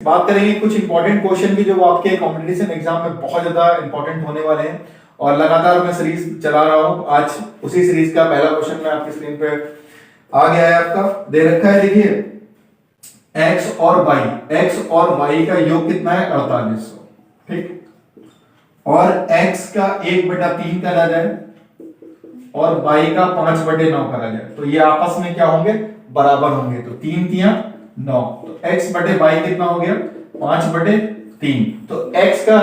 बात करेंगे कुछ इंपॉर्टेंट क्वेश्चन की जो आपके कॉम्पिटिशन एग्जाम में बहुत ज्यादा इंपॉर्टेंट होने वाले हैं, और लगातार मैं सीरीज चला रहा हूं। आज उसी सीरीज का पहला क्वेश्चन मैं आपकी स्क्रीन पे आ गया है। आपका दे रखा है, देखिए x और y का योग कितना है 4800, ठीक। और x का 1/3 करा जाए और y का 5/9 करा जाए तो ये आपस में क्या होंगे, बराबर होंगे। तो 3 तिया 9, तो x बटे y कितना हो गया 5/3। तो x का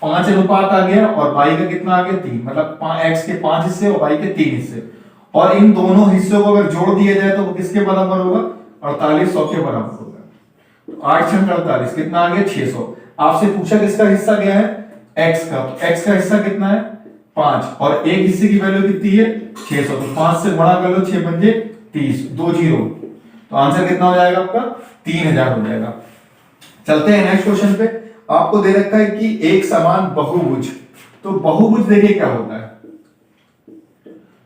5 अनुपात आ गया और y का कितना आ गया 3, मतलब x के 5 हिस्से और y के 3 हिस्से। और इन दोनों हिस्सों को अगर जोड़ दिया जाए तो वो किसके बराबर होगा, 4800 के बराबर होगा। तो 8 6 48 कितना आ गया 600। आपसे पूछा किसका हिस्सा गया है, x का। तो x का हिस्सा कितना है 5, और एक हिस्से की वैल्यू कितनी है 600। तो 5 से गुणा कर लो, 6 पंजे 30, 2 0। तो आंसर कितना हो जाएगा आपका 3000 हो जाएगा। चलते हैं नेक्स्ट क्वेश्चन पे। आपको दे रखा है कि एक समान बहुभुज। तो बहुभुज देखिए क्या होता है।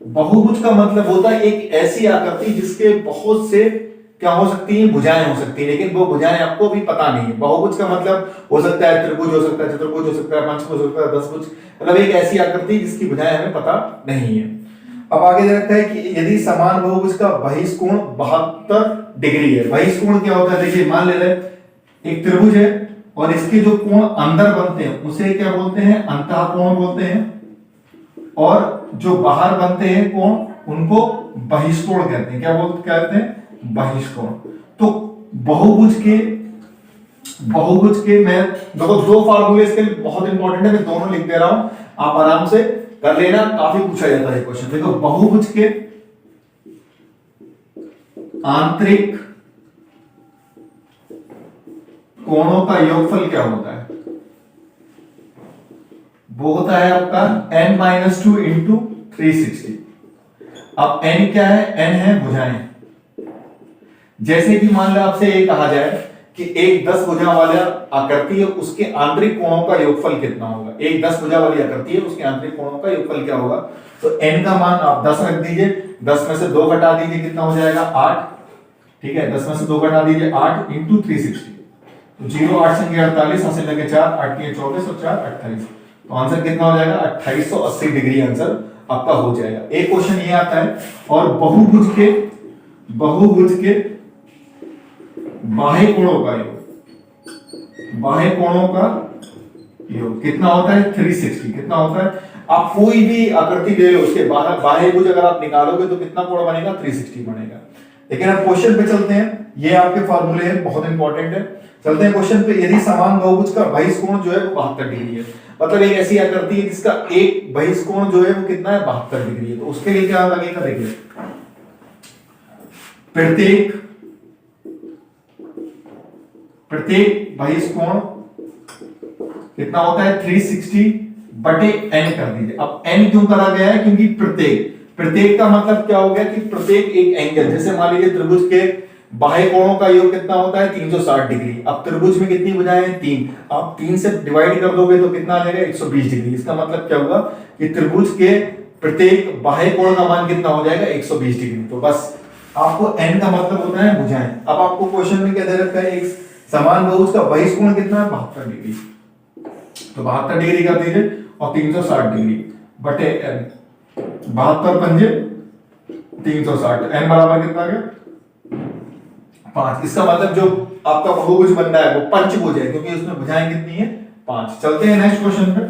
बहुभुज का मतलब होता है एक ऐसी आकृति जिसके बहुत से क्या हो सकती है, भुजाएं हो सकती है, लेकिन वो भुजाएं आपको भी पता नहीं है। बहुभुज का मतलब हो सकता है त्रिभुज, हो सकता है चतुर्भुज, हो सकता है पंचभुज, हो सकता है दशभुज, मतलब एक ऐसी आकृति जिसकी भुजाएं हमें पता नहीं है। अब आगे देखते हैं कि यदि समान बहुभुज का बहिष्कोण 72 डिग्री है। बहिष्कोण क्या होता है, देखिए मान ले रहे एक त्रिभुज है और इसके जो कोण अंदर बनते हैं उसे क्या बोलते हैं, अंतःकोण बोलते हैं, और जो बाहर बनते हैं कोण उनको बहिष्कोण कहते हैं। क्या कहते हैं, बहिष्कोण। तो बहुभुज के मैं देखो दो फार्मूले इसके लिए बहुत इंपॉर्टेंट है, मैं दोनों लिख दे रहा हूं, आप आराम से कर लेना, काफी पूछा जाता है क्वेश्चन। देखो बहुभुज के आंतरिक कोणों का योगफल क्या होता है, वो होता है आपका n-2 इंटू 360। अब n क्या है, n है भुजाएं। जैसे कि मान लो आपसे ये कहा जाए कि एक 10 भुजा वाला आकृति है, उसके आंतरिक कोणों का योगफल कितना होगा। एक 10 भुजा वाली आकृति है, उसके आंतरिक कोणों का योगफल क्या होगा। तो n का मान आप 10 रख दीजिए, 10 में से 2 घटा दीजिए, कितना हो जाएगा 8, ठीक है। 10 में से 2 घटा दीजिए 8 इंटू 360। तो 0 8 संख्या 48, हासिल लगे 4, 8 के 24 और 4 28। तो आंसर कितना हो जाएगा 2880 डिग्री आंसर आपका हो जाएगा। एक क्वेश्चन ये आता है। और बहुभुज के बाह्य कोणों का योग कितना होता है 360। कितना होता है, आप कोई भी आकृति ले लो उसके बाह्य भुज अगर आप निकालोगे तो कितना कोण बनेगा 360 बनेगा। लेकिन अब क्वेश्चन पे चलते हैं, ये आपके फार्मूले हैं, बहुत इंपॉर्टेंट है। चलते हैं क्वेश्चन पे। यदि समान बहुभुज का बहिष्कोण जो है वो 72 डिग्री है, मतलब एक ऐसी आकृति है जिसका एक बहिष्कोण जो है वो कितना है 72 डिग्री है। तो उसके लिए क्या लगेगा, देखिए प्रत्येक बहिष्कोण कितना होता है 360 बटे n कर दीजिए। अब n क्यों करा गया है, क्योंकि प्रत्येक का मतलब क्या हो गया कि प्रत्येक एक एंगल। जैसे मान लीजिए त्रिभुज के बाह्य कोणों का योग कितना होता है 360 डिग्री। अब त्रिभुज में कितनी भुजाएं हैं 3, आप 3 से डिवाइड कर दोगे तो कितना आ जाएगा 120 डिग्री। इसका मतलब क्या हुआ कि त्रिभुज के प्रत्येक बाह्य कोण का मान कितना हो जाएगा 120 डिग्री। तो बस आपको n का मतलब होता है भुजाएं। अब आपको क्वेश्चन में क्या दे रखा है, एक समान बहुभुज का बहिष्कोण कितना है 72 डिग्री। तो 72 डिग्री कर दीजिए और 360 डिग्री बटे n, 72 पंजे 360, n बराबर कितना आ गया 5। इसका मतलब जो आपका बहुभुज बन रहा है वो पंचभुज है, क्योंकि उसमें भुजाएं कितनी है 5। चलते हैं नेक्स्ट क्वेश्चन पे।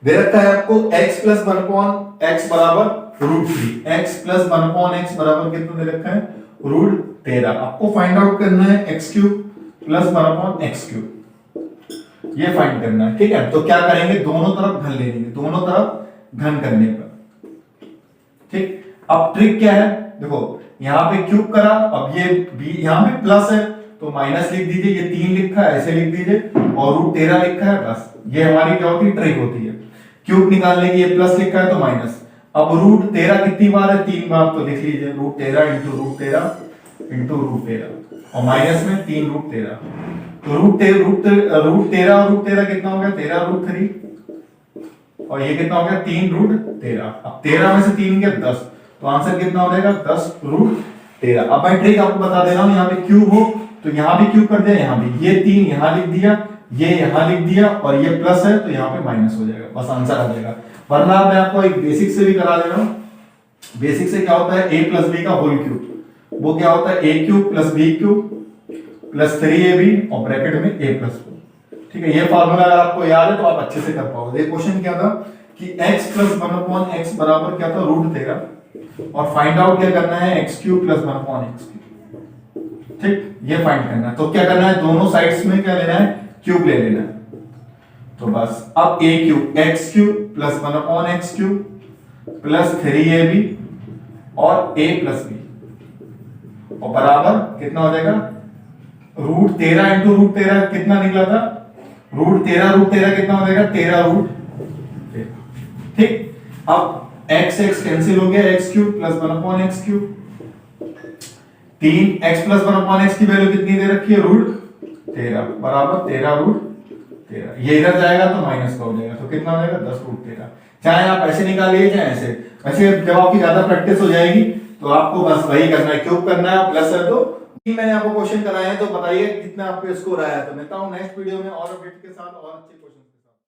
दे रखा है आपको x प्लस 1/x बराबर √3। x प्लस 1/x बराबर कितना दे रखा है √13। आपको फाइंड आउट करना है x³ प्लस 1/x³, ये फाइंड करना है, ठीक है। तो क्या करेंगे, दोनों तरफ घन ले लेंगे, दोनों तरफ घन करने पर, ठीक। अब ट्रिक क्या है, देखो यहां पे क्यूब करा, अब ये यहां पे प्लस है तो माइनस लिख दीजिए, ये 3 लिखा है ऐसे लिख दीजिए, और √13 लिखा है बस। ये हमारी क्या होती है, ट्रिक होती है। क्यूब निकालने की, ये प्लस लिखा है तो माइनस। अब √13 कितनी बार है, 3 बार, तो लिख लीजिए √13 इंटू √13 और माइनस में 3√13। तो √13 और √13 कितना हो गया 13√3, और ये कितना हो गया 3√13। अब 13 में से 3 गया 10, तो आंसर कितना हो जाएगा 10√13। अब मैं ट्रिक आपको बता दे रहा हूं, यहाँ पे क्यूब हो तो यहाँ भी क्यूब कर दिया, यहाँ भी, ये 3 यहाँ लिख दिया, ये यहाँ लिख दिया, और ये प्लस है तो यहाँ पे माइनस हो जाएगा, बस आंसर आ जाएगा। वरना मैं आपको एक बेसिक से भी करा दे रहा हूँ। बेसिक से क्या होता है, a प्लस बी का होल क्यूब, वो क्या होता है a cube plus B cube plus 3ab और ब्रैकेट में a प्लस बी। ठीक है, ये फार्मूला अगर आपको याद है तो आप अच्छे से कर पाओगे। ये क्वेश्चन क्या था कि x प्लस 1/x बराबर क्या था, √13, और फाइंड आउट क्या करना है, x क्यूब प्लस 1/x। ठीक, ये फाइंड करना है। तो क्या करना है, दोनों साइड्स में क्या लेना है, क्यूब ले लेना है। तो बस अब a cube x cube plus 1/x cube plus 3ab और a प्लस b और बराबर कितना हो जाएगा, √13 इंटू √13 कितना निकला था, √13 कितना हो जाएगा, 13√13। ठीक, अब x x कैंसिल हो गया, x cube plus 1/x cube, 3x plus 1/x की वैल्यू कितनी दे रखी है, √13 बराबर 13√13। ये इधर जाएगा तो माइनस का हो जाएगा, तो कितना हो जाएगा, 10√13। चाहे आप ऐसे निकालिए चाहे ऐसे, वैसे जब आपकी ज्यादा प्रैक्टिस हो जाएगी तो आपको बस वही करना है, क्यूब करना है, प्लस है। तो मैंने आपको क्वेश्चन कराए हैं, तो बताइए कितना आपके स्कोर आया है। तो मिलता हूं नेक्स्ट वीडियो में और अपडेट के साथ और अच्छे क्वेश्चन।